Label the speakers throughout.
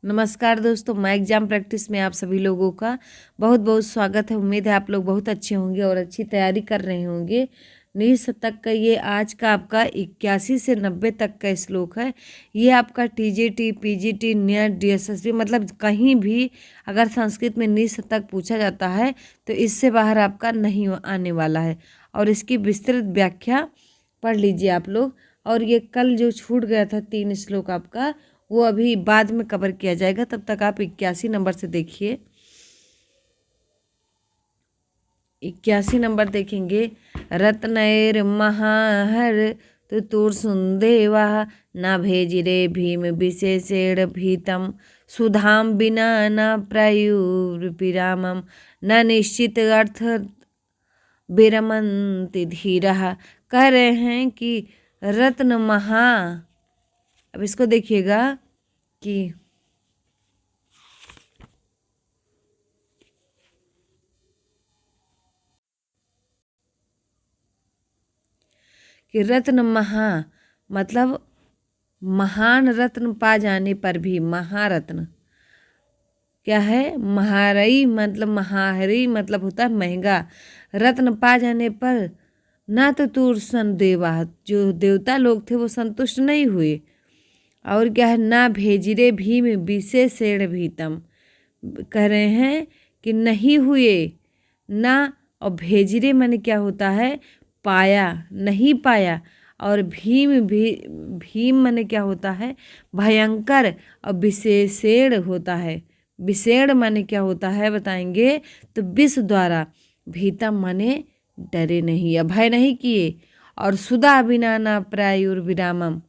Speaker 1: नमस्कार दोस्तों, मैं एग्जाम प्रैक्टिस में आप सभी लोगों का बहुत बहुत स्वागत है। उम्मीद है आप लोग बहुत अच्छे होंगे और अच्छी तैयारी कर रहे होंगे। 19 तक का ये आज का आपका 81 से 90 तक का श्लोक है। ये आपका टीजीटी, पीजीटी, नेट, डीएसएसबी मतलब कहीं भी अगर संस्कृत में 19 तक पूछा जाता है तो इससे बाहर आपका नहीं आने वाला है। और इसकी विस्तृत व्याख्या पढ़ लीजिए आप लोग। और ये कल जो छूट गया था 3 श्लोक आपका, वो अभी बाद में कवर किया जाएगा। तब तक आप 81 नंबर से देखिए। 81 नंबर देखेंगे। रत्नैर महाहर तुतुर्सुन्देवा न भेजिरे भीम विशेषेण भीतम सुधाम बिना न प्रायुर्विरामम न निश्चित अर्थ विरमन्ति धीरः। कह रहे हैं कि रत्न महा, अब इसको देखिएगा कि रत्न महा मतलब महान रत्न पा जाने पर भी, महारत्न क्या है? महारई मतलब महाहरी मतलब होता है महंगा। रत्न पा जाने पर ना तो तुरसन देवा, जो देवता लोग थे वो संतुष्ट नहीं हुए। और क्या है? ना भेजिरे भीम विशेषेण भीतम, कह रहे हैं कि नहीं हुए ना। और भेजिरे माने क्या होता है? पाया, नहीं पाया। और भीम माने क्या होता है? भयंकर। और विशेषेण होता है, विषेण माने क्या होता है बताएंगे तो विष द्वारा। भीतम माने डरे नहीं, अभय नहीं किए। और सुधा बिना ना प्रायुर्विरामम,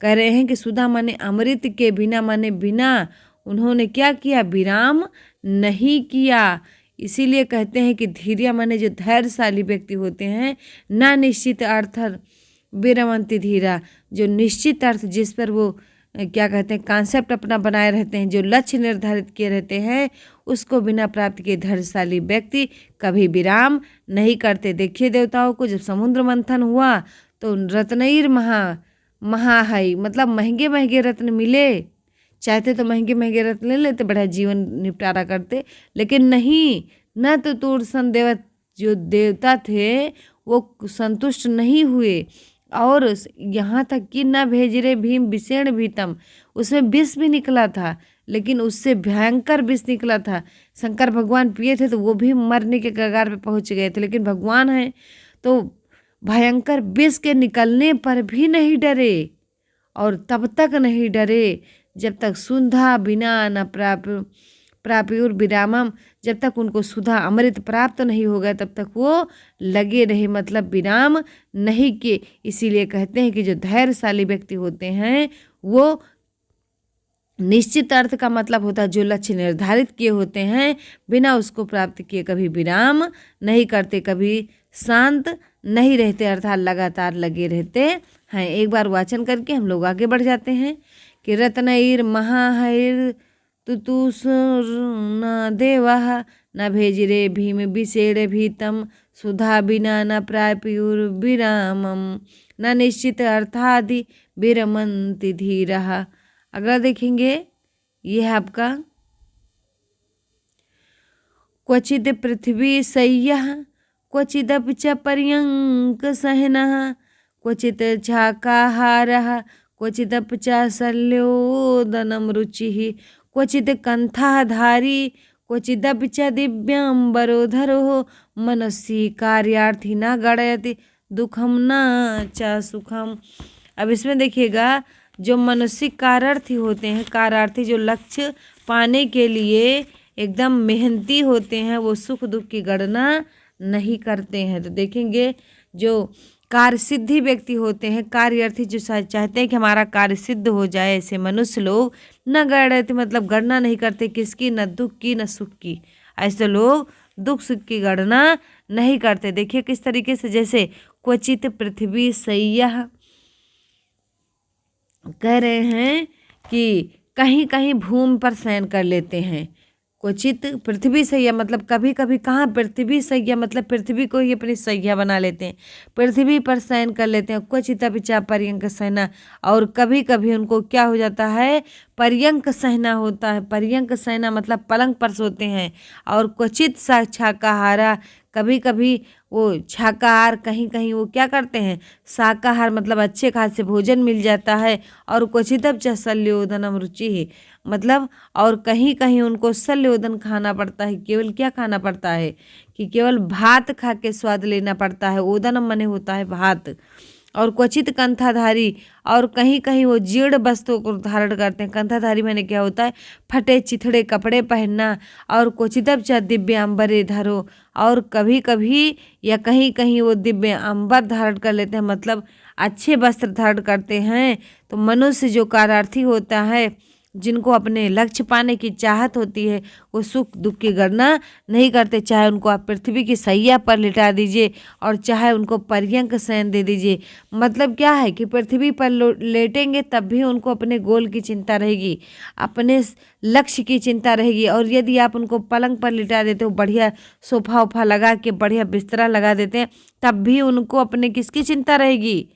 Speaker 1: कह रहे हैं कि सुधा माने अमृत के बिना, माने बिना उन्होंने क्या किया? विराम नहीं किया। इसीलिए कहते हैं कि धीर्य माने जो धैर्यशाली व्यक्ति होते हैं, ना निश्चित अर्थ विरमंती धीरा, जो निश्चित अर्थ जिस पर वो क्या कहते हैं कॉन्सेप्ट अपना बनाए रहते हैं, जो लक्ष्य निर्धारित किए रहते हैं, उसको बिना प्राप्त किए धैर्यशाली व्यक्ति कभी विराम नहीं करते। देखिए देवताओं को जब समुद्र मंथन हुआ तो रत्नईर महाहई मतलब महंगे महंगे रत्न मिले। चाहते तो महंगे महंगे रत्न ले लेते, बड़ा जीवन निपटारा करते, लेकिन नहीं। न तो तुरसन देव, जो देवता थे वो संतुष्ट नहीं हुए। और यहाँ तक कि न भेजरे भीम विषेण भीतम, उसमें विष भी निकला था, लेकिन उससे भयंकर विष निकला था। शंकर भगवान पिए थे तो वो भी मरने के कगार पे पहुँच गए थे, लेकिन भगवान हैं तो भयंकर विष के निकलने पर भी नहीं डरे। और तब तक नहीं डरे जब तक सुधा बिना न प्राप्युर विरामम, जब तक उनको सुधा अमृत प्राप्त नहीं हो गया तब तक वो लगे रहे, मतलब विराम नहीं किए। इसीलिए कहते हैं कि जो धैर्यशाली व्यक्ति होते हैं वो निश्चित अर्थ का मतलब होता है जो लक्ष्य निर्धारित किए होते हैं बिना उसको प्राप्त किए कभी विराम नहीं करते, कभी शांत नहीं रहते, अर्थात लगातार लगे रहते हैं। एक बार वाचन करके हम लोग आगे बढ़ जाते हैं कि रत्नईर महाहैर तुतुस न देवा न भेजिरे भीम विषेण भीतम सुधा बिना न प्राप्युर विरामम न निश्चित अर्थादि विरमन्ति धीरः। अगला देखेंगे, ये है आपका क्वचिद पृथ्वी सय्यः क्वचिदपि च पर्यंक सहनः क्वचित् शाकाहारः क्वचिदपि च शल्योदनं रुचिः क्वचित् कंठाधारी क्वचिदपि च दिव्यांबरोधरो मनसि कार्यार्थी न गणयति दुखम न च सुखम। अब इसमें देखिएगा, जो मनुष्य कार्यार्थी होते हैं, कार्यार्थी जो लक्ष्य पाने के लिए एकदम मेहनती होते हैं, वो सुख दुख की गणना नहीं करते हैं। तो देखेंगे जो कार्य सिद्धि व्यक्ति होते हैं, कार्यार्थी जो चाहते हैं कि हमारा कार्य सिद्ध हो जाए, ऐसे मनुष्य लोग न गणयति मतलब गणना नहीं करते किसकी, न दुख की न सुख की। ऐसे लोग दुख सुख की गणना नहीं करते। देखिए किस तरीके से, जैसे क्वचित पृथ्वी सय्यः, कह रहे हैं कि कहीं कहीं भूमि पर शयन कर लेते हैं, क्वचित पृथ्वी सैया मतलब कभी कभी कहाँ पृथ्वी सैया मतलब पृथ्वी को ही अपनी सैया बना लेते हैं, पृथ्वी पर शयन कर लेते हैं। क्वचित पिचा पर्यंक सहना, और कभी कभी उनको क्या हो जाता है, पर्यंक सहना होता है। पर्यंक सहना मतलब पलंग पर सोते हैं। और क्वचित शाकाहारा, कभी कभी वो शाकाहार, कहीं कहीं वो क्या करते हैं, शाकाहार मतलब अच्छे खासे भोजन मिल जाता है। और क्वचितप च शल्योदनम रुचि है मतलब, और कहीं कहीं उनको शल्योदन खाना पड़ता है। केवल क्या खाना पड़ता है कि केवल भात खा के स्वाद लेना पड़ता है। ओदनम मने होता है भात। और क्वचित कंथाधारी, और कहीं कहीं वो जीर्ण वस्त्रों को धारण करते हैं। कंथाधारी मैंने क्या होता है, फटे चिथड़े कपड़े पहनना। और क्वचितप च दिव्यांबरे धरो, और कभी कभी या कहीं कहीं वो दिव्य अंबर धारण कर लेते हैं, मतलब अच्छे वस्त्र धारण करते हैं। तो मनुष्य जो कार्यार्थी होता है, जिनको अपने लक्ष्य पाने की चाहत होती है, वो सुख दुख की गणना नहीं करते। चाहे उनको आप पृथ्वी की सैया पर लिटा दीजिए और चाहे उनको पर्यंक शयन दे दीजिए। मतलब क्या है कि पृथ्वी पर लेटेंगे तब भी उनको अपने गोल की चिंता रहेगी, अपने लक्ष्य की चिंता रहेगी। और यदि आप उनको पलंग पर लिटा देते हो, बढ़िया सोफा वोफा लगा के बढ़िया बिस्तरा लगा देते हैं, तब भी उनको अपने किसकी चिंता रहेगी,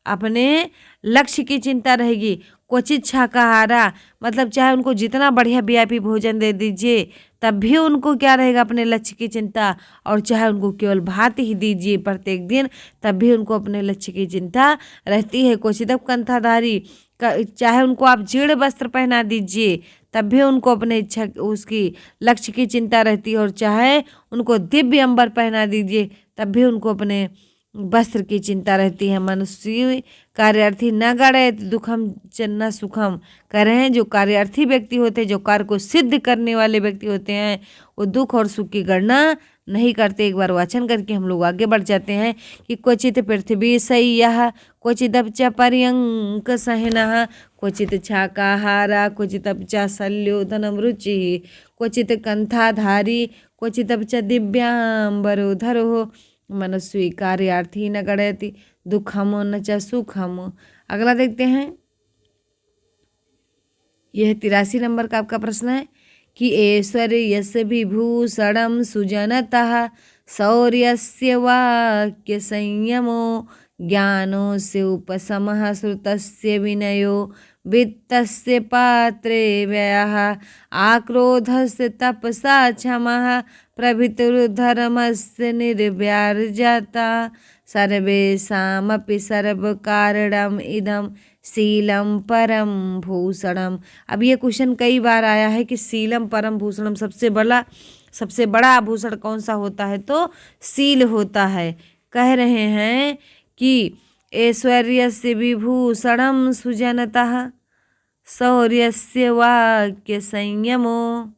Speaker 1: अपने लक्ष्य की चिंता रहेगी। क्वचित शाकाहारा मतलब चाहे उनको जितना बढ़िया वीआईपी भोजन दे दीजिए, तब भी उनको क्या रहेगा, अपने लक्ष्य की चिंता। और चाहे उनको केवल भात ही दीजिए प्रत्येक दिन, तब भी उनको अपने लक्ष्य की चिंता रहती है। क्वचितप कंथाधारी, चाहे उनको आप जीर्ण वस्त्र पहना दीजिए, तब भी उनको अपने इच्छा उसकी लक्ष्य की चिंता रहती है। और चाहे उनको दिव्य अंबर पहना दीजिए, तब भी उनको अपने वस्त्र की चिंता रहती है। मनुष्य कार्यार्थी न गणयत दुखम च न सुखम, कह रहे हैं जो कार्यार्थी व्यक्ति होते हैं, जो कार्य को सिद्ध करने वाले व्यक्ति होते हैं, वो दुख और सुख की गणना नहीं करते। एक बार वाचन करके हम लोग आगे बढ़ जाते हैं कि क्वचित पृथ्वी सय्यः, क्वचिदप च पर्यंक सहनः, क्वचित शाकाहारा, क्वचिदप च शल्योदनम रुचिः, क्वचित कंथाधारी, क्वचिदप च दिव्यांबरोधरो, मनुष्य कार्यार्थी न गणयति दुखम न च सुखम। अगला देखते हैं, यह 83 नंबर का आपका प्रश्न है कि ऐश्वर्यस्य विभूषणम सुजनतः, शौर्यस्य वाक्य संयमो, ज्ञानस्य उपशमः, श्रुतस्य विनयो, वित्तस्य पात्रे व्ययः, आक्रोधस्य तपसा क्षमः, प्रभृतिर्धर्मस्य निर्व्याजता, सर्वेषामपि सर्वकारणम इदम शीलम परम भूषणम। अब ये क्वेश्चन कई बार आया है कि शीलम परम भूषणम, सबसे बड़ा आभूषण कौन सा होता है, तो शील होता है। कह रहे हैं कि ऐश्वर्यस्य विभूषणम सुजनतः, शौर्यस्य वाक्य संयमो।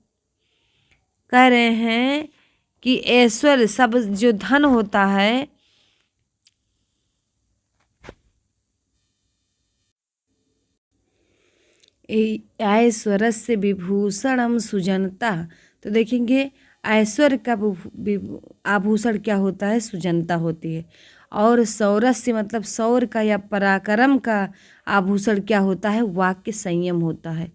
Speaker 1: कह रहे हैं कि ऐश्वर्य सब जो धन होता है, ऐश्वर्यस्य विभूषणम सुजनता, तो देखेंगे ऐश्वर्य का आभूषण क्या होता है, सुजनता होती है। और शौर्य मतलब शौर्य का या पराक्रम का आभूषण क्या होता है, वाक्य संयम होता है।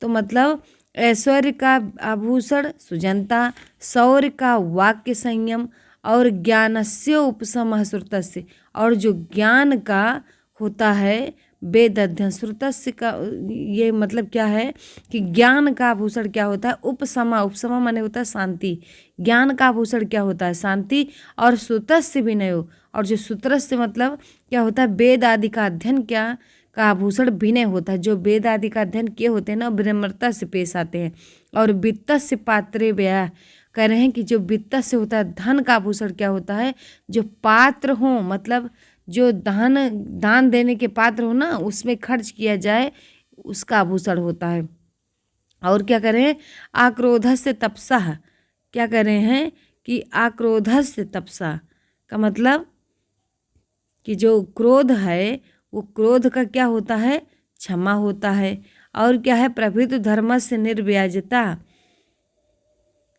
Speaker 1: तो मतलब ऐश्वर्य का आभूषण सुजनता, शौर्य का वाक्य संयम, और ज्ञानस्य उपशमः श्रुतस्य, और जो ज्ञान का होता है वेद अध्ययन, श्रुतस्य का ये मतलब क्या है कि ज्ञान का आभूषण क्या होता है, उपशमा, उपशमा माने होता है शांति। ज्ञान का आभूषण क्या होता है, शांति। और श्रुतस्य विनयो, और जो श्रुतस्य मतलब क्या होता है, वेद आदि का अध्ययन क्या का आभूषण विनय होता है। जो वेद आदि का अध्ययन किए होते हैं ना, विनम्रता से पेश आते हैं। और वित्तस्य पात्रे व्यय, कह रहे हैं कि जो वित्त से होता है धन का आभूषण क्या होता है, जो पात्र हो मतलब जो दान देने के पात्र हो ना, उसमें खर्च किया जाए, उसका आभूषण होता है। और क्या कह रहे हैं, आक्रोधस्य तपसा, क्या कह रहे हैं कि आक्रोधस्य तपसा का मतलब कि जो क्रोध है, वो क्रोध का क्या होता है, क्षमा होता है। और क्या है, प्रभृत धर्म से निर्व्याजता,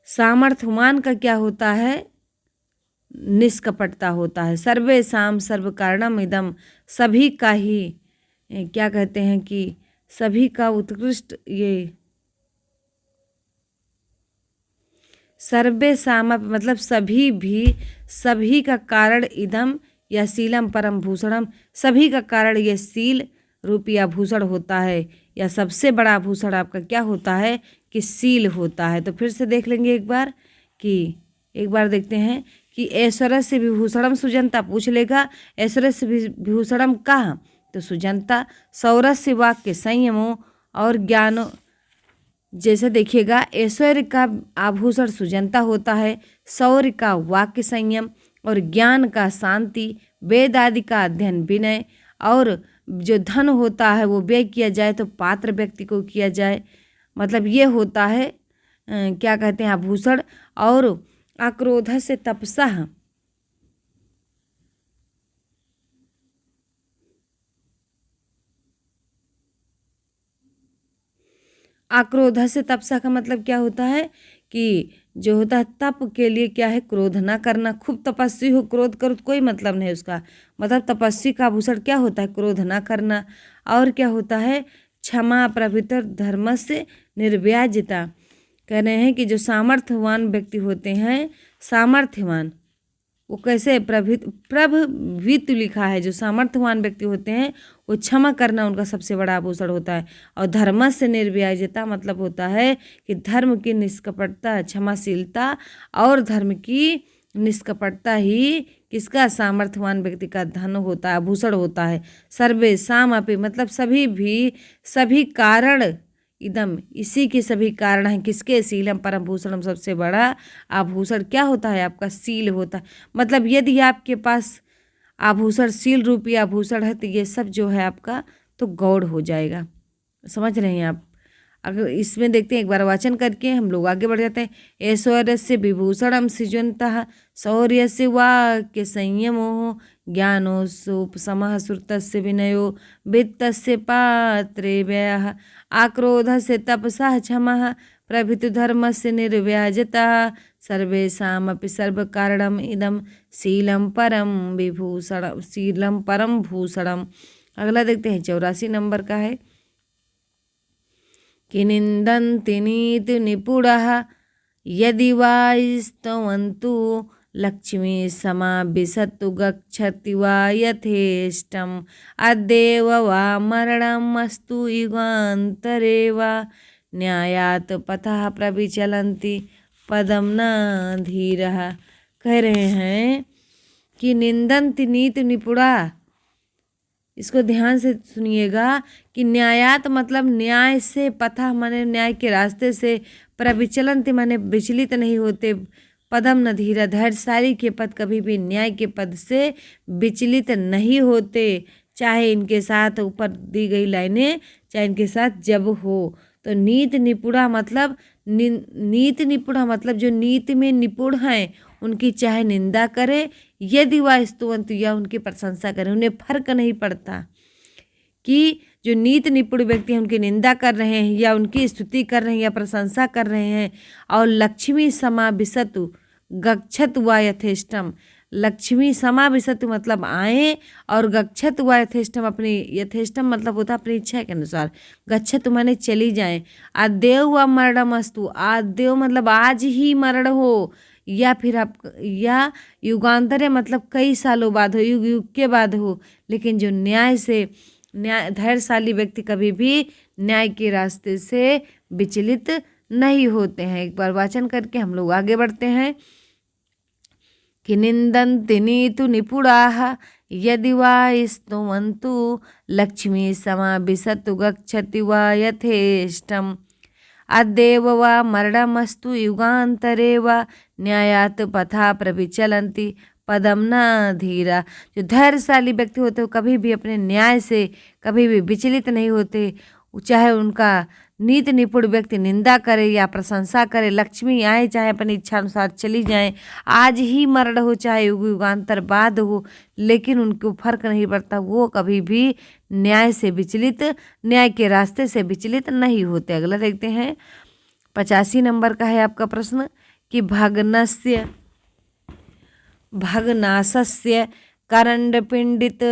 Speaker 1: सामर्थ्यवान का क्या होता है, निष्कपटता होता है। सर्वेषाम सर्व कारणम इदम, सभी का ही क्या कहते हैं कि सभी का उत्कृष्ट ये सर्वे साम मतलब सभी भी, सभी का कारण इदम या शीलम परम भूषणम, सभी का कारण ये शील रूपी आभूषण होता है, या सबसे बड़ा आभूषण आपका क्या होता है कि शील होता है। तो फिर से देख लेंगे एक बार देखते हैं कि ऐश्वर्य से विभूषणम सुजनता, पूछ लेगा ऐश्वर्य से विभूषणम कहाँ, तो सुजनता। सौरस्य वाक्य संयमो और ज्ञानो, जैसे देखिएगा ऐश्वर्य का आभूषण सुजनता होता है, शौर्य का वाक्य संयम और ज्ञान का शांति, वेद आदि का अध्ययन विनय, और जो धन होता है वो व्यय किया जाए तो पात्र व्यक्ति को किया जाए, मतलब ये होता है क्या कहते हैं आभूषण। और आक्रोध से तपसा, आक्रोध से तपसा का मतलब क्या होता है कि जो होता है तप के लिए क्या है, क्रोध ना करना। खूब तपस्वी हो क्रोध करो तो कोई मतलब नहीं उसका, मतलब तपस्वी का आभूषण क्या होता है, क्रोध ना करना। और क्या होता है, क्षमा प्रभृति धर्म से निर्व्याजता। कह रहे हैं कि जो सामर्थ्यवान व्यक्ति होते हैं, सामर्थ्यवान वो कैसे, प्रभवित लिखा है, जो सामर्थ्यवान व्यक्ति होते हैं वो क्षमा करना उनका सबसे बड़ा आभूषण होता है। और धर्म से निर्व्याजता मतलब होता है कि धर्म की निष्कपटता, क्षमाशीलता और धर्म की निष्कपटता ही किसका, सामर्थ्यवान व्यक्ति का धन होता है, आभूषण होता है। सर्वे साम अपि मतलब सभी भी, सभी कारण इदम इसी के सभी कारण हैं, किसके, शीलम परम भूषणम सबसे बड़ा आभूषण क्या होता है आपका, शील होता है। मतलब यदि आपके पास आभूषण शील रूपी आभूषण है तो ये सब जो है आपका तो गौड़ हो जाएगा। समझ रहे हैं आप। अगर इसमें देखते हैं एक बार वाचन करके हम लोग आगे बढ़ जाते हैं। ऐश्वर्य से विभूषणम सृजनतः, शौर्य से वाक्य संयमो, ज्ञानो सोपसमः, श्रुतस्य विनयो, वित्तस्य पात्रे व्ययः, आक्रोध से तपसा क्षमः, प्रभृति धर्म से निर्व्याजता, सर्वेषामपि सर्वकारणम इदम शीलम परम विभूषण, शीलम परम भूषणम। अगला देखते हैं 84 नंबर का है कि निंदन्ति नीति निपुणः यदि वा स्तवन्तु, लक्ष्मी समाविशतु गच्छति वा यथेष्टम्, अद्येव वा मरणमस्तु युगान्तरे वा, न्यायात् पथः प्रविचलन्ति पदम न धीरः। कह रहे हैं कि निंदन्ति नीति निपुणा, इसको ध्यान से सुनिएगा कि न्यायात मतलब न्याय से, पथा माने न्याय के रास्ते से, प्रविचलन माने विचलित नहीं होते, पदम न धीरा धैर्यशाली के पद कभी भी न्याय के पद से विचलित नहीं होते, चाहे इनके साथ ऊपर दी गई लाइनें चाहे इनके साथ जब हो। तो नीति निपुणा मतलब नीति निपुणा मतलब जो नीति में निपुण हैं उनकी चाहे निंदा करे, यदि वह स्तुवंत या उनकी प्रशंसा करें, उन्हें फर्क नहीं पड़ता कि जो नीति निपुण व्यक्ति हैं उनकी निंदा कर रहे हैं या उनकी स्तुति कर रहे हैं या प्रशंसा कर रहे हैं। और लक्ष्मी समाविशतु गच्छत व यथेष्टम, लक्ष्मी समाविशतु मतलब आए, और गच्छत व यथेष्टम अपनी, यथेष्टम मतलब होता है अपनी इच्छा के अनुसार, गच्छत माने चली जाएं। आदेव व मरणमस्तु, आदेव मतलब आज ही मरण हो, या फिर आप या युगांतरे मतलब कई सालों बाद हो, युग युग के बाद हो, लेकिन जो न्याय से, न्याय धैर्यशाली व्यक्ति कभी भी न्याय के रास्ते से विचलित नहीं होते हैं। एक बार वाचन करके हम लोग आगे बढ़ते हैं कि निंदन्ति नीतु निपुणाः यदि वा स्तुवन्तु, लक्ष्मी समाविशतु गच्छति वा यथेष्टम्, अद्येव वा मरणमस्तु युगान्तरे वा, न्यायात् पथा प्रविचलन्ति पदम न धीरा। जो धैर्यशाली व्यक्ति होते हैं कभी भी अपने न्याय से कभी भी विचलित नहीं होते, चाहे उनका नीति निपुण व्यक्ति निंदा करे या प्रशंसा करे, लक्ष्मी आए चाहे अपनी इच्छा अनुसार चली जाएं, आज ही मरण हो चाहे युग युगांतर बाद हो, लेकिन उनको फर्क नहीं पड़ता, वो कभी भी न्याय से विचलित, न्याय के रास्ते से विचलित नहीं होते। अगला देखते हैं 85 नंबर का है आपका प्रश्न कि भग्नाशस्य करण्डपिण्डित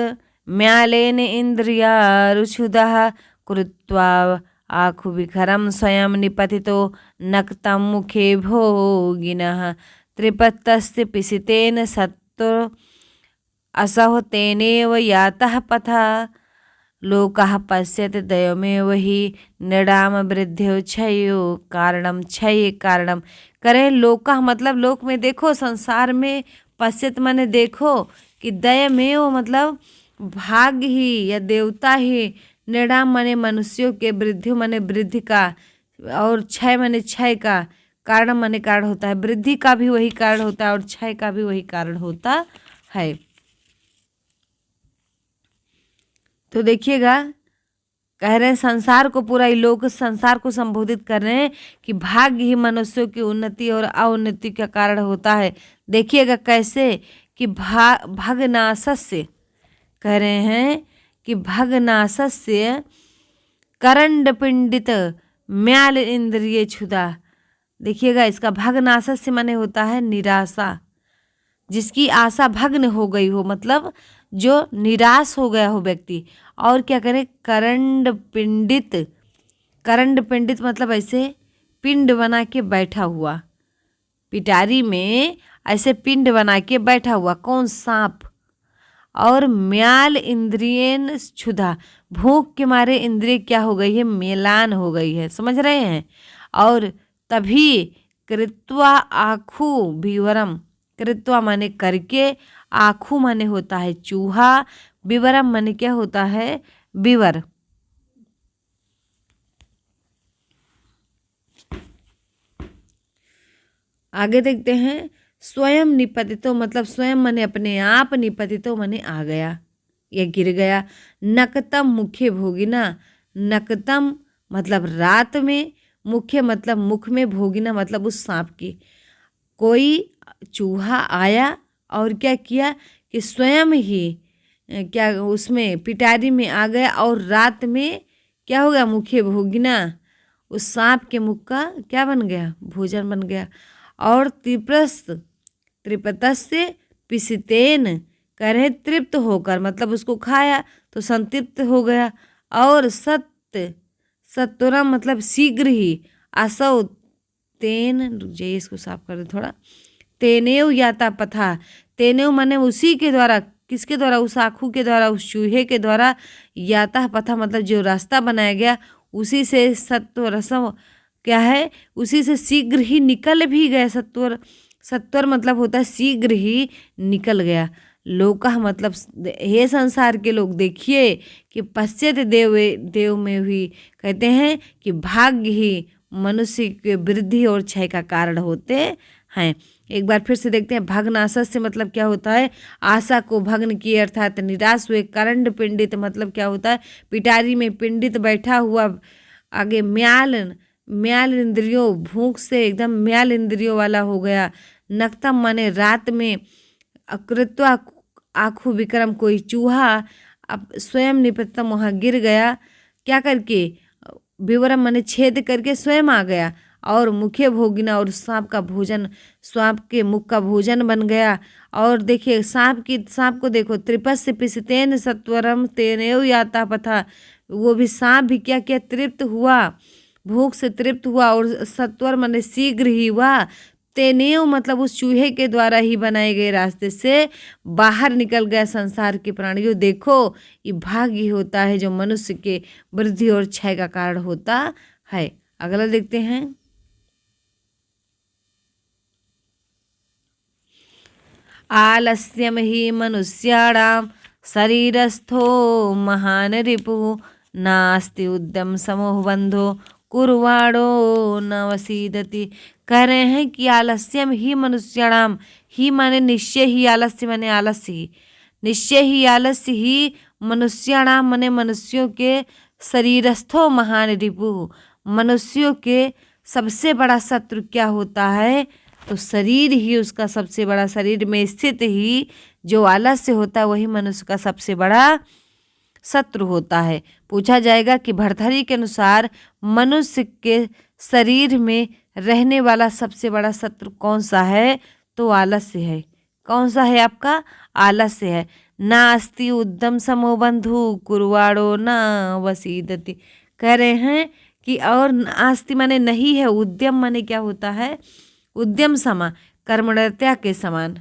Speaker 1: म्यालेन इन्द्रिया रुक्षुदः कृत्वा आखु विखरम स्वयं निपतितो नक्तं मुखे भोगिनः त्रिपत्तस्य पिसितेन सत्तु असह तेनेव यातः पथा लोकः पश्यति दयमेव हि नृणाम वृद्धियो क्षयो कारणम क्षय कारणम। करे लोकः मतलब लोक में देखो, संसार में पश्यत माने देखो कि दयमेव मतलब भाग्य ही या देवता ही, नृणाम माने मनुष्यों के, वृद्धि माने वृद्धि का, और क्षय माने क्षय का, कारण माने कारण होता है। वृद्धि का भी वही कारण होता है और क्षय का भी वही कारण होता है। तो देखिएगा, कह रहे हैं संसार को, पूरा लोक संसार को संबोधित कर रहे हैं कि भाग्य ही मनुष्यों की उन्नति और अवनति का कारण होता है। देखिएगा कैसे कि भगनाशस्य कह रहे हैं कि भगनाशस्य करंड पिंडित म्याल इंद्रिय क्षुधा। देखिएगा, इसका भगनाशस्य माने होता है निराशा, जिसकी आशा भग्न हो गई हो, मतलब जो निराश हो गया हो व्यक्ति। और क्या करे, करंड पिंडित, करंड पिंडित मतलब ऐसे पिंड बना के बैठा हुआ, पिटारी में ऐसे पिंड बना के बैठा हुआ, कौन, सांप। और म्याल इंद्रियन क्षुधा, भूख के मारे इंद्रिय क्या हो गई है, मेलान हो गई है, समझ रहे हैं। और तभी कृत्वा आखु विवरम, कृत्वा माने करके, आखु माने होता है चूहा, विवरम माने क्या होता है, विवर। आगे देखते हैं, स्वयं निपतितो मतलब स्वयं माने अपने आप, निपतितो माने आ गया या गिर गया। नकतम मुख्य भोगिना, नकतम मतलब रात में, मुख्य मतलब मुख में, भोगिना मतलब उस सांप की। कोई चूहा आया और क्या किया कि स्वयं ही क्या उसमें पिटारी में आ गया, और रात में क्या हो गया, मुख्य भोगिना, उस सांप के मुख का क्या बन गया, भोजन बन गया। और त्रिपतस्य पिसितेन कह रहे तृप्त होकर, मतलब उसको खाया तो संतृप्त हो गया। और सत्वरम मतलब शीघ्र ही, असौ तेन, रुक जाइए इसको साफ कर दे थोड़ा, तेनेव याता पथा, तेनेव माने उसी के द्वारा, किसके द्वारा, उस आँखों के द्वारा, उस चूहे के द्वारा, याता पथा मतलब जो रास्ता बनाया गया, उसी से सत्व रसम क्या है, उसी से शीघ्र ही निकल भी गए। सत्वर, सत्वर मतलब होता है शीघ्र ही निकल गया। लोका मतलब हे संसार के लोग देखिए कि पश्चात देव में भी कहते हैं कि भाग्य ही मनुष्य के वृद्धि और क्षय का कारण होते हैं। एक बार फिर से देखते हैं, भग्नाशय से मतलब क्या होता है, आशा को भग्न किए अर्थात निराश हुए। करंड पिंडित मतलब क्या होता है, पिटारी में पिंडित बैठा हुआ। आगे म्याल इंद्रियों, भूख से एकदम म्याल इंद्रियों वाला हो गया। नक्तम माने रात में, अकृत्वा आँखों विक्रम कोई चूहा अब स्वयं निपतम वहाँ गिर गया, क्या करके, विवरम माने छेद करके स्वयं आ गया। और मुख्य भोगिना और सांप का भोजन, सांप के मुख का भोजन बन गया। और देखिए सांप को देखो, त्रिपस्य पिसितेन सत्वरम तेनेव याता पथा, वो भी सांप भी क्या किया, तृप्त हुआ, भूख से तृप्त हुआ। और सत्वर माने शीघ्र ही हुआ, तेनेव मतलब उस चूहे के द्वारा ही बनाए गए रास्ते से बाहर निकल गया संसार के प्राणियों। देखो, ये भाग्य होता है जो मनुष्य के वृद्धि और क्षय का कारण होता है। अगला देखते हैं, आलस्यम ही मनुष्याणां शरीरस्थो महान रिपुः नास्ति उद्यम समूह बंधो कुर्वाणो न वसीदति। कह रहे हैं कि आलस्यम ही मनुष्याणाम, ही माने निश्चय ही, आलस्य माने आलस्य ही, निश्चय ही आलस्य ही मनुष्याणाम माने मनुष्यों के, शरीरस्थो महान रिपुः मनुष्यों के सबसे बड़ा शत्रु क्या होता है, तो शरीर ही उसका सबसे बड़ा, शरीर में स्थित ही जो आलस्य होता है वही मनुष्य का सबसे बड़ा शत्रु होता है। पूछा जाएगा कि भर्तृहरि के अनुसार मनुष्य के शरीर में रहने वाला सबसे बड़ा शत्रु कौन सा है, तो आलस्य है। कौन सा है आपका, आलस्य है। नास्ति उद्यम समो बंधु कुर्वाणो न वसीदति। कह रहे हैं कि और नास्ति माने नहीं है, उद्यम माने क्या होता है, उद्यम समा कर्मण्यता के समान,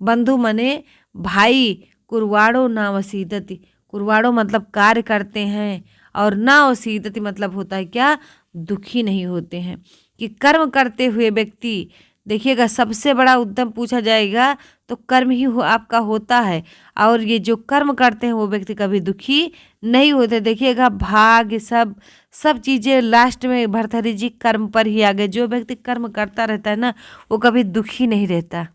Speaker 1: बंधु माने भाई, कुरवाड़ो ना वसीदति, कुरवाड़ो मतलब कार्य करते हैं, और ना वसीदति मतलब होता है क्या, दुखी नहीं होते हैं। कि कर्म करते हुए व्यक्ति, देखिएगा सबसे बड़ा उद्यम पूछा जाएगा तो कर्म ही आपका होता है, और ये जो कर्म करते हैं वो व्यक्ति कभी दुखी नहीं होते। देखिएगा भाग्य सब सब चीज़ें लास्ट में भरथरी जी कर्म पर ही आ गए। जो व्यक्ति कर्म करता रहता है ना वो कभी दुखी नहीं रहता।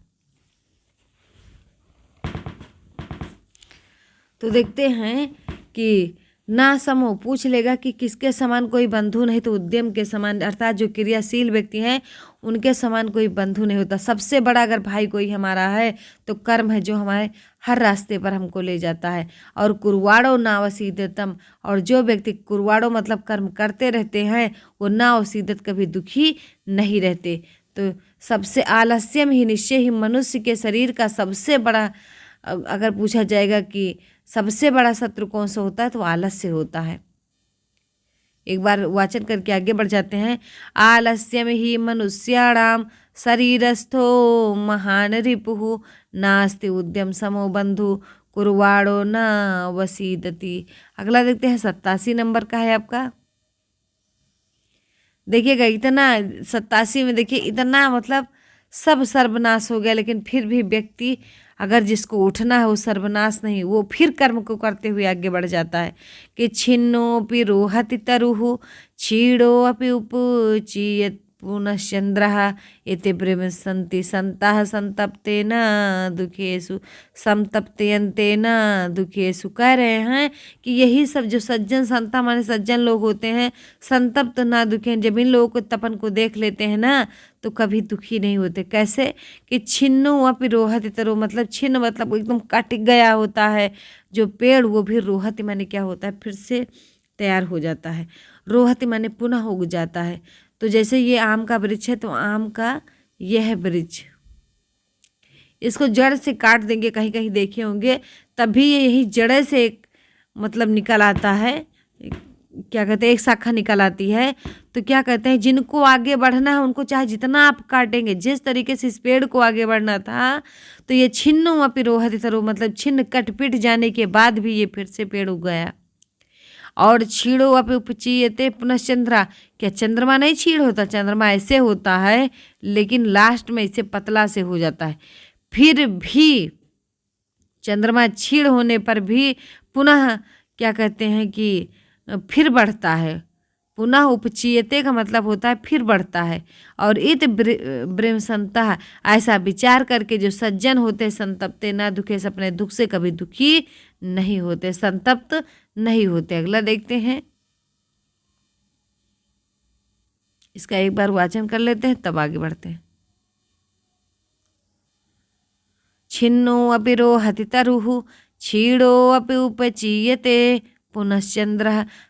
Speaker 1: तो देखते हैं कि ना समो पूछ लेगा कि किसके समान कोई बंधु नहीं, तो उद्यम के समान, अर्थात जो क्रियाशील व्यक्ति हैं उनके समान कोई बंधु नहीं होता। सबसे बड़ा अगर भाई कोई हमारा है तो कर्म है, जो हमारे हर रास्ते पर हमको ले जाता है। और कुरवाड़ो नावसीदतम, और जो व्यक्ति कुरवाड़ो मतलब कर्म करते रहते हैं वो नावसीदत कभी दुखी नहीं रहते। तो सबसे आलस्यम ही निश्चय ही मनुष्य के शरीर का सबसे बड़ा, अगर पूछा जाएगा कि सबसे बड़ा शत्रु कौन सा होता है तो आलस्य होता है। एक बार वाचन करके आगे बढ़ जाते हैं। आलस्यम ही मनुष्याणाम शरीरस्थो महान रिपुः नास्ति उद्यम समो बंधु कुरवाड़ो न वसीदति। अगला देखते हैं 87 नंबर का है आपका। देखिएगा इतना 87 में देखिए इतना मतलब सब सर्वनाश हो गया, लेकिन फिर भी व्यक्ति अगर जिसको उठना है वो सर्वनाश नहीं, वो फिर कर्म को करते हुए आगे बढ़ जाता है। कि छिन्नोपि रोहति तरुः क्षीणो अपि उपचीयत पुनश्चंद्रः एते ब्रह्मसन्ति संताः संतप्तेन दुखेषु समतप्यन्तेन दुखेषु। कह रहे हैं कि यही सब जो सज्जन, संता माने सज्जन लोग होते हैं, संतप्त ना दुखे, जब इन लोगों को तपन को देख लेते हैं ना तो कभी दुखी नहीं होते। कैसे कि छिन्नो अपि रोहति तरो, मतलब छिन्न मतलब एकदम कट गया होता है जो पेड़, वो भी रोहति माने क्या होता है, फिर से तैयार हो जाता है। रोहति माने पुनः उग जाता है। तो जैसे ये आम का वृक्ष है तो आम का यह वृक्ष, इसको जड़ से काट देंगे, कहीं कहीं देखे होंगे, तभी ये यही जड़े से एक मतलब निकल आता है, क्या कहते हैं, एक शाखा निकल आती है। तो क्या कहते हैं, जिनको आगे बढ़ना है उनको चाहे जितना आप काटेंगे, जिस तरीके से इस पेड़ को आगे बढ़ना था, तो ये छिन्नो अपि रोहति तरो मतलब छिन्न कट पिट जाने के बाद भी ये फिर से पेड़ उग गया। और छीड़ो अपि उपचीयते पुनश्चंद्रा, क्या चंद्रमा नहीं छीड़ होता, चंद्रमा ऐसे होता है लेकिन लास्ट में इसे पतला से हो जाता है। फिर भी चंद्रमा छीड़ होने पर भी पुनः क्या कहते हैं कि फिर बढ़ता है। पुनः उपचीयते का मतलब होता है फिर बढ़ता है। और इत ब्रह्मसंता, ऐसा विचार करके जो सज्जन होते हैं, संतप्ते ना दुखे, से अपने दुख से कभी दुखी नहीं होते, संतप्त नहीं होते। अगला देखते हैं, इसका एक बार वाचन कर लेते हैं तब आगे बढ़ते हैं। छिन्नो अपि रोहति तरुः क्षीणो अपि उपचीयते पुनश्चंद्र।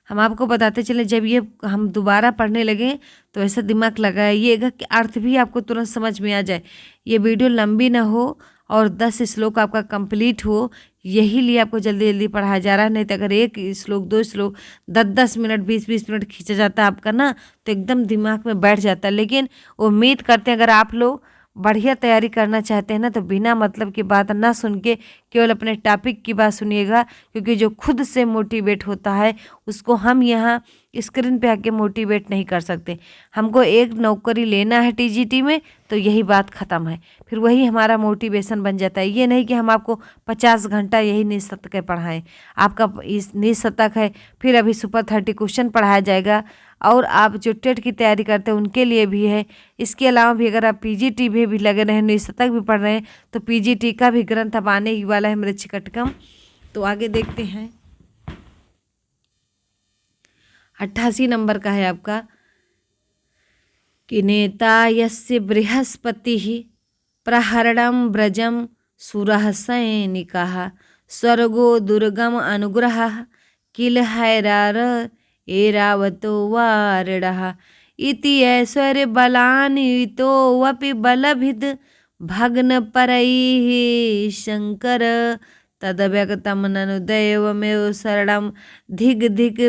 Speaker 1: हम आपको बताते चले, जब ये हम दोबारा पढ़ने लगे तो ऐसा दिमाग लगाइएगा कि अर्थ भी आपको तुरंत समझ में आ जाए। ये वीडियो लंबी ना हो और 10 श्लोक आपका कंप्लीट हो, यही लिए आपको जल्दी जल्दी पढ़ाया जा रहा है। नहीं तो अगर एक श्लोक 2 श्लोक 10-10 मिनट 20-20 मिनट खींचा जाता है आपका ना, तो एकदम दिमाग में बैठ जाता है। लेकिन उम्मीद करते हैं अगर आप लोग बढ़िया तैयारी करना चाहते हैं ना, तो बिना मतलब की बात ना सुन के केवल अपने टॉपिक की बात सुनिएगा, क्योंकि जो खुद से मोटिवेट होता है उसको हम यहाँ स्क्रीन पे आके मोटिवेट नहीं कर सकते। हमको एक नौकरी लेना है टीजीटी में, तो यही बात ख़त्म है, फिर वही हमारा मोटिवेशन बन जाता है। ये नहीं कि हम आपको 50 घंटा यही निःशतक पढ़ाएं। आपका इस निःशतक है, फिर अभी सुपर 30 क्वेश्चन पढ़ाया जाएगा, और आप जो टेट की तैयारी करते हैं उनके लिए भी है। इसके अलावा भी अगर आप पीजीटी में भी लगे रहे, निःशतक भी पढ़ रहे हैं, तो पीजीटी का भी ग्रंथ अब आने ही वाला है मृच्छकटकम। तो आगे देखते हैं, 88 नंबर का है आपका कि नेता यस्य बृहस्पति प्रहरणं ब्रजम सुरः सैनिकाः स्वर्गो दुर्गम अनुग्रहः किल हैरार एरावतो वारणः इति ऐश्वर्य बलान्वितो वपि बलभिद भग्न परैः शंकर तदव्यक्तं ननु दैवमेव शरणं धिक धिक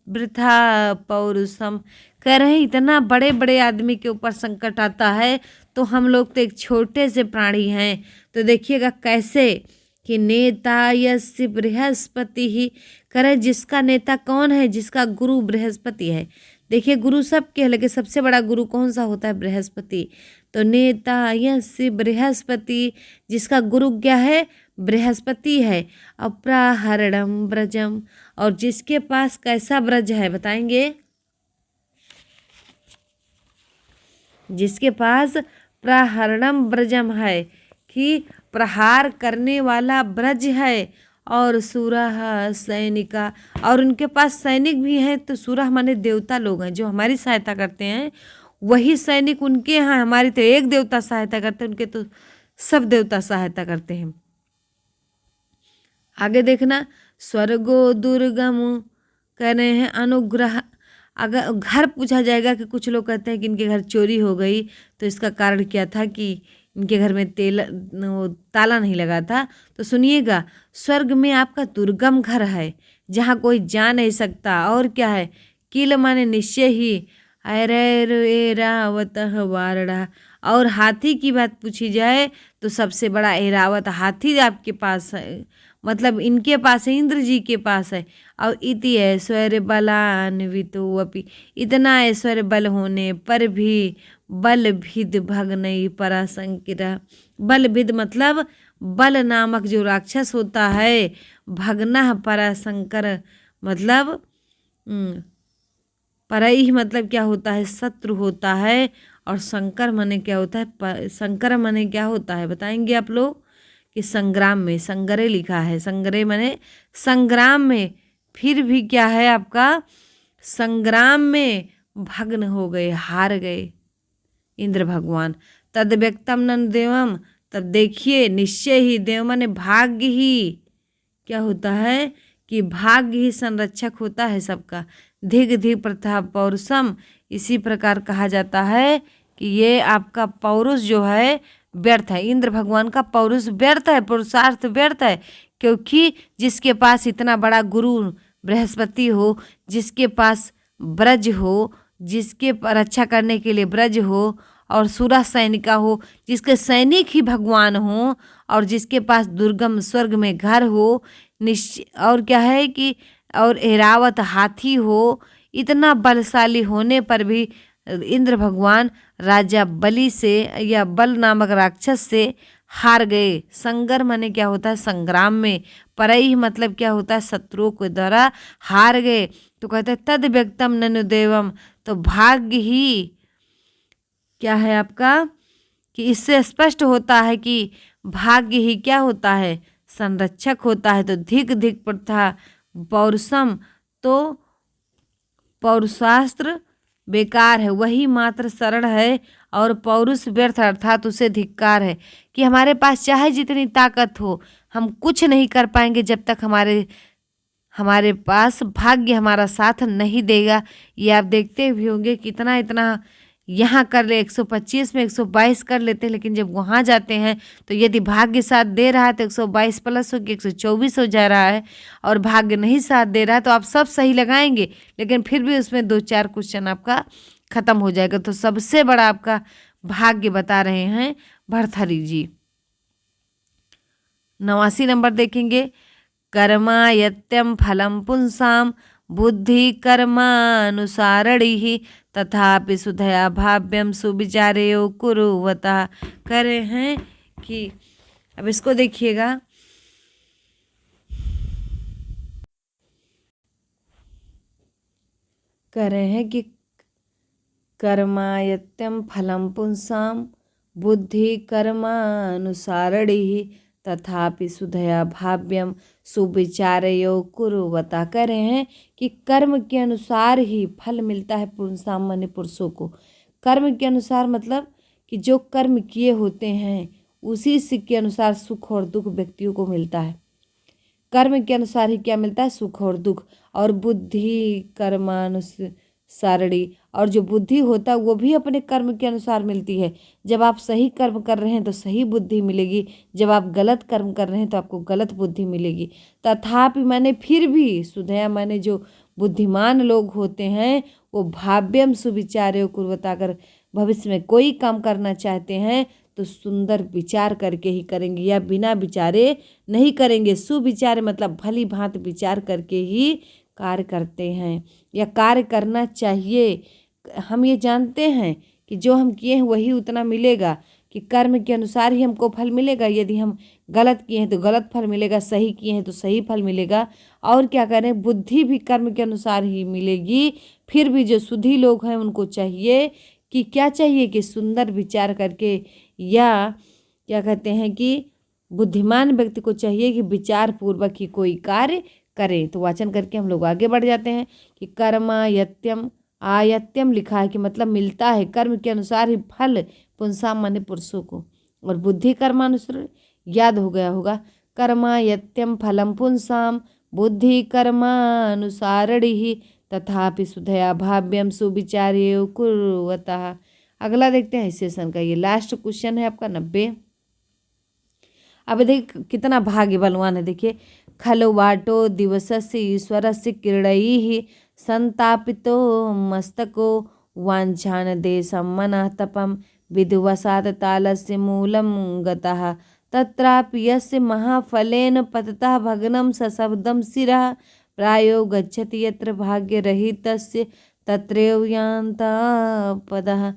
Speaker 1: वृथा पौरुषम। कह रहे हैं इतना बड़े बड़े आदमी के ऊपर संकट आता है तो हम लोग तो एक छोटे से प्राणी हैं। तो देखिएगा कैसे कि नेता यस्य बृहस्पति ही, करे जिसका नेता कौन है, जिसका गुरु बृहस्पति है। देखिए गुरु सबके है लेकिन सबसे बड़ा गुरु कौन सा होता है, बृहस्पति। तो नेता यस्य बृहस्पति, जिसका गुरु क्या है, बृहस्पति है। अप्राहरणम ब्रजम, और जिसके पास कैसा ब्रज है बताएंगे, जिसके पास प्रहरणम ब्रजम है कि प्रहार करने वाला ब्रज है। और सुरह सैनिका, और उनके पास सैनिक भी हैं। तो सुरह माने देवता लोग हैं जो हमारी सहायता करते हैं, वही सैनिक उनके यहाँ। हमारी तो एक देवता सहायता करते हैं, उनके तो सब देवता सहायता करते हैं। आगे देखना, स्वर्गो दुर्गम, कह रहे हैं अनुग्रह। अगर घर पूछा जाएगा कि कुछ लोग कहते हैं कि इनके घर चोरी हो गई, तो इसका कारण क्या था कि इनके घर में ताला नहीं लगा था। तो सुनिएगा, स्वर्ग में आपका दुर्गम घर है जहाँ कोई जा नहीं सकता। और क्या है, किल माने निश्चय ही, ऐरावत वारणा। और हाथी की बात पूछी जाए तो सबसे बड़ा ऐरावत हाथी आपके पास है, मतलब इनके पास है, इंद्र जी के पास है। और इति ऐश्वर्य बलान्वितो अपि, इतना ऐश्वर्य बल होने पर भी बल भिद भगनई पराशंकिरा। बल भिद मतलब बल नामक जो राक्षस होता है, भगना पराशंकर मतलब परई मतलब क्या होता है, शत्रु होता है। और शंकर माने क्या होता है, शंकर माने क्या होता है बताएंगे आप लोग कि संग्राम में, संगरे लिखा है, संगरे माने संग्राम में। फिर भी क्या है आपका, संग्राम में भग्न हो गए, हार गए इंद्र भगवान। तद व्यक्तम नन देवम, तब देखिए निश्चय ही, देव माने भाग्य ही क्या होता है कि भाग्य ही संरक्षक होता है सबका। धिग धिग प्रथा पौरुषम, इसी प्रकार कहा जाता है कि ये आपका पौरुष जो है व्यर्थ है। इंद्र भगवान का पौरुष व्यर्थ है, पुरुषार्थ व्यर्थ है। क्योंकि जिसके पास इतना बड़ा गुरु बृहस्पति हो, जिसके पास ब्रज हो, जिसके रक्षा करने के लिए ब्रज हो, और सुरह सैनिका हो, जिसके सैनिक ही भगवान हो, और जिसके पास दुर्गम स्वर्ग में घर हो, और क्या है कि और ऐरावत हाथी हो, इतना बलशाली होने पर भी इंद्र भगवान राजा बलि से या बल नामक राक्षस से हार गए। संगर माने क्या होता है, संग्राम में। परई मतलब क्या होता है, शत्रुओं के द्वारा हार गए। तो कहते हैं तद व्यक्तम ननु देवम, तो भाग्य ही क्या है आपका कि इससे स्पष्ट होता है कि भाग्य ही क्या होता है, संरक्षक होता है। तो धिक धिक प्रथा पौरुषम, तो पौरुषास्त्र बेकार है, वही मात्र शरण है। और पौरुष व्यर्थ अर्थात उसे धिक्कार है कि हमारे पास चाहे जितनी ताकत हो, हम कुछ नहीं कर पाएंगे जब तक हमारे पास भाग्य हमारा साथ नहीं देगा। ये आप देखते भी होंगे कितना इतना यहाँ कर ले, 125 में 122 कर लेते हैं, लेकिन जब वहाँ जाते हैं तो यदि भाग्य साथ दे रहा है तो 122 प्लस हो के 124 हो जा रहा है। और भाग्य नहीं साथ दे रहा है तो आप सब सही लगाएंगे, लेकिन फिर भी उसमें 2-4 क्वेश्चन आपका खत्म हो जाएगा। तो सबसे बड़ा आपका भाग्य बता रहे हैं भर्तहरि जी। 89 नंबर देखेंगे, कर्मायत्यम फलम पुंसाम बुद्धि कर्मानुसारणी तथापि सुधया भाव्यम सुविचारेयो कुरुवता। कह रहे हैं कि अब इसको देखिएगा, कह रहे हैं कि कर्मायत्यम फलम पुंसाम बुद्धि कर्मानुसारणी तथापि सुधया भाव्यम सुविचारयो कुरुवता। कह रहे हैं कि कर्म के अनुसार ही फल मिलता है पुंसाम माने पुरुषों को। कर्म के अनुसार मतलब कि जो कर्म किए होते हैं उसी से के अनुसार सुख और दुख व्यक्तियों को मिलता है। कर्म के अनुसार ही क्या मिलता है, सुख और दुख। और बुद्धि सारणी। और जो बुद्धि होता है वो भी अपने कर्म के अनुसार मिलती है। जब आप सही कर्म कर रहे हैं तो सही बुद्धि मिलेगी, जब आप गलत कर्म कर रहे हैं तो आपको गलत बुद्धि मिलेगी। तथापि मैंने फिर भी सुधया मैंने जो बुद्धिमान लोग होते हैं वो भाव्यम सुविचार्य कुर्वता, अगर भविष्य में कोई काम करना चाहते हैं तो सुंदर विचार करके ही करेंगे या बिना विचारे नहीं करेंगे। सुविचार मतलब भली भांति विचार करके ही कार्य करते हैं या कार्य करना चाहिए। हम ये जानते हैं कि जो हम किए हैं वही उतना मिलेगा, कि कर्म के अनुसार ही हमको फल मिलेगा। यदि हम गलत किए हैं तो गलत फल मिलेगा, सही किए हैं तो सही फल मिलेगा। और क्या करें, बुद्धि भी कर्म के अनुसार ही मिलेगी। फिर भी जो सुधी लोग हैं उनको चाहिए कि क्या चाहिए कि सुंदर विचार करके, या क्या कहते हैं कि बुद्धिमान व्यक्ति को चाहिए कि विचार पूर्वक ही कोई कार्य करें। तो वाचन करके हम लोग आगे बढ़ जाते हैं कि कर्मायत्यम आयत्यम लिखा है कि मतलब मिलता है, कर्म के अनुसार ही फल पुंसाम माने पुरुषों को, और बुद्धि कर्मानुसार याद हो गया होगा। कर्मायत्यम फलम पुंसाम बुद्धि कर्मानुसारणी ही तथापि सुधया भाव्यम सुविचार्य कुर्वतः। अगला देखते हैं इस सेशन का, ये लास्ट क्वेश्चन है आपका 90। अब देख कितना भाग्य बलवान है, देखिए। खलु वाटो दिवसस्य ईश्वरस्य किरणैः संतापितो मस्तको वाञ्छान देशं मनः तपं विधिवशात् तालस्य मूलं गतः तत्रापि यस्य महाफलेन पततः भग्नं सशब्दं शिरः प्रायो गच्छति यत्र भाग्यरहितस्य तत्रैव यान्तापदः।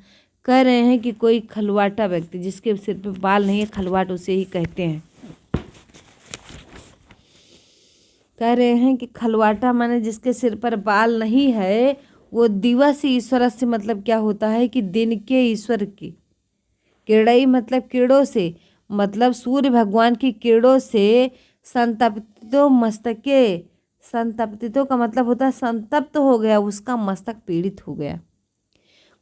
Speaker 1: कह रहे हैं कि कोई खलवाटा व्यक्ति जिसके सिर पे बाल नहीं है, खलवाट उसे ही कहते हैं। कह रहे हैं कि खलवाटा माने जिसके सिर पर बाल नहीं है, वो दिवस ईश्वर से मतलब क्या होता है कि दिन के ईश्वर की किरणई मतलब किरणों से, मतलब सूर्य भगवान की किरणों से संतप्तो मस्तके, संतप्तो का मतलब होता है संतप्त हो गया, उसका मस्तक पीड़ित हो गया।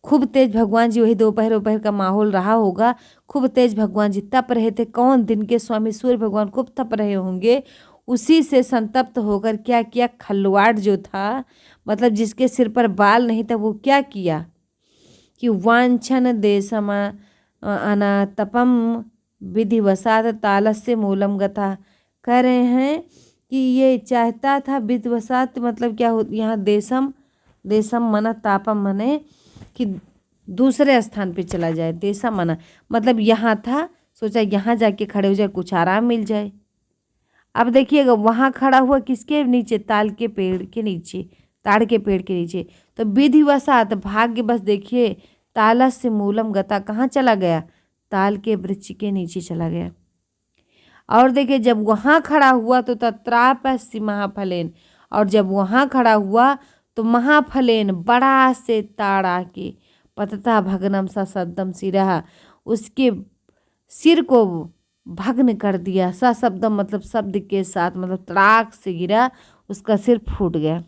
Speaker 1: खूब तेज भगवान जी, वही दोपहर का माहौल रहा होगा, खूब तेज भगवान जी तप रहे थे। कौन? दिन के स्वामी सूर्य भगवान खूब तप रहे होंगे। उसी से संतप्त होकर क्या किया, खलवाड़ जो था मतलब जिसके सिर पर बाल नहीं था, वो क्या किया कि वांछन देशम अनातपम विधिवशात तालस्य मूलम गथा। कह रहे हैं कि ये चाहता था विधिवशात मतलब क्या हो, यहाँ देशम, देशम मना तापम मने कि दूसरे स्थान पे चला जाए। देशम मना मतलब यहाँ था, सोचा यहाँ जाके खड़े हो जाए, कुछ आराम मिल जाए। अब देखिएगा वहाँ खड़ा हुआ किसके नीचे, ताल के पेड़ के नीचे, ताड़ के पेड़ के नीचे। तो विधिवशात भाग्य बस देखिए, तालस्य मूलम गता, कहाँ चला गया, ताल के वृक्ष के नीचे चला गया। और देखिए जब वहाँ खड़ा हुआ तो तत्रापस्य महाफलेन, और जब वहाँ खड़ा हुआ तो महाफलेन बड़ा से ताड़ा के पतता भग्नम सा शब्दम सिरहा, उसके सिर को भग्न कर दिया। सा शब्दम मतलब शब्द के साथ, मतलब तड़ाक से गिरा, उसका सिर फूट गया।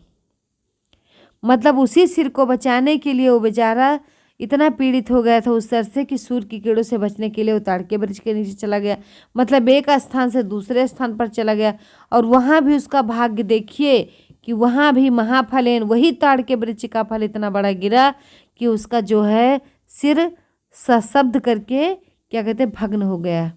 Speaker 1: मतलब उसी सिर को बचाने के लिए वो बेचारा इतना पीड़ित हो गया था उस सर से कि सूर्य की किरणों से बचने के लिए वो ताड़ के वृक्ष के नीचे चला गया। मतलब एक स्थान से दूसरे स्थान पर चला गया, और वहाँ भी उसका भाग्य देखिए कि वहाँ भी महाफलेन, वही ताड़ के वृक्ष का फल इतना बड़ा गिरा कि उसका जो है सिर सशब्द करके क्या कहते हैं भग्न हो गया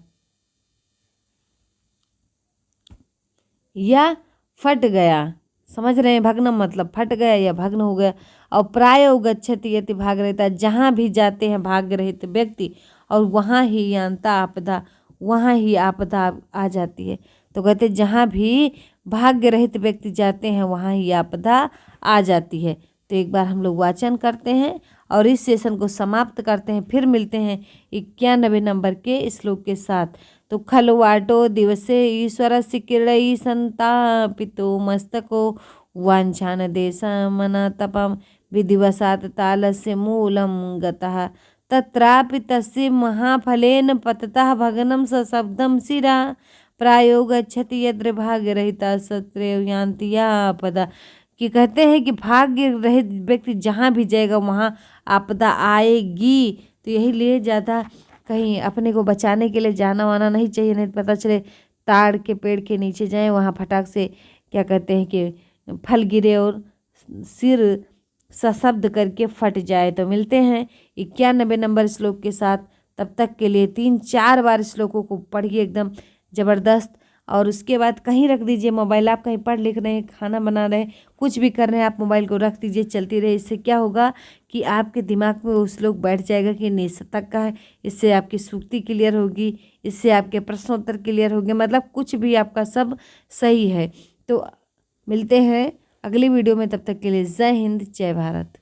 Speaker 1: या फट गया। समझ रहे हैं, भग्न मतलब फट गया या भग्न हो गया। और प्राय गच्छति यति भाग रहता है, जहाँ भी जाते हैं भाग्य रहित व्यक्ति, और वहाँ ही यान्ता आपदा, वहाँ ही आपदा आ जाती है। तो कहते हैं जहाँ भी भाग्य रहित व्यक्ति जाते हैं वहाँ ही आपदा आ जाती है। तो एक बार हम लोग वाचन करते हैं और इस सेशन को समाप्त करते हैं। फिर मिलते हैं 91 नंबर के श्लोक के साथ। तो खलवाटो दिवसे ईश्वरस्य किरणैः संतापितो मस्तको वाञ्छान देशमनतपं विधिवशात् तालस्य मूलं गतः तत्रापि तस्य महाफलेन पततः भग्नं सशब्दं शिरः प्रायो गच्छति यत्र भाग्यरहितः तत्रैव यान्ति आपदा। कि कहते हैं कि भाग्य रहित व्यक्ति जहाँ भी जाएगा वहाँ आपदा आएगी। तो यही लिए ज़्यादा कहीं अपने को बचाने के लिए जाना वाना नहीं चाहिए, नहीं पता चले ताड़ के पेड़ के नीचे जाएं, वहाँ फटाक से क्या कहते हैं कि फल गिरे और सिर सशब्द करके फट जाए। तो मिलते हैं 91 नंबर श्लोक के साथ। तब तक के लिए 3-4 बार श्लोकों को पढ़िए एकदम ज़बरदस्त, और उसके बाद कहीं रख दीजिए मोबाइल। आप कहीं पढ़ लिख रहे हैं, खाना बना रहे हैं, कुछ भी कर रहे हैं, आप मोबाइल को रख दीजिए, चलती रहे। इससे क्या होगा कि आपके दिमाग में वो श्लोक बैठ जाएगा कि नहीं शतक का है। इससे आपकी सूक्ति क्लियर होगी, इससे आपके प्रश्नोत्तर क्लियर होंगे, मतलब कुछ भी आपका सब सही है। तो मिलते हैं अगली वीडियो में, तब तक के लिए जय हिंद जय भारत।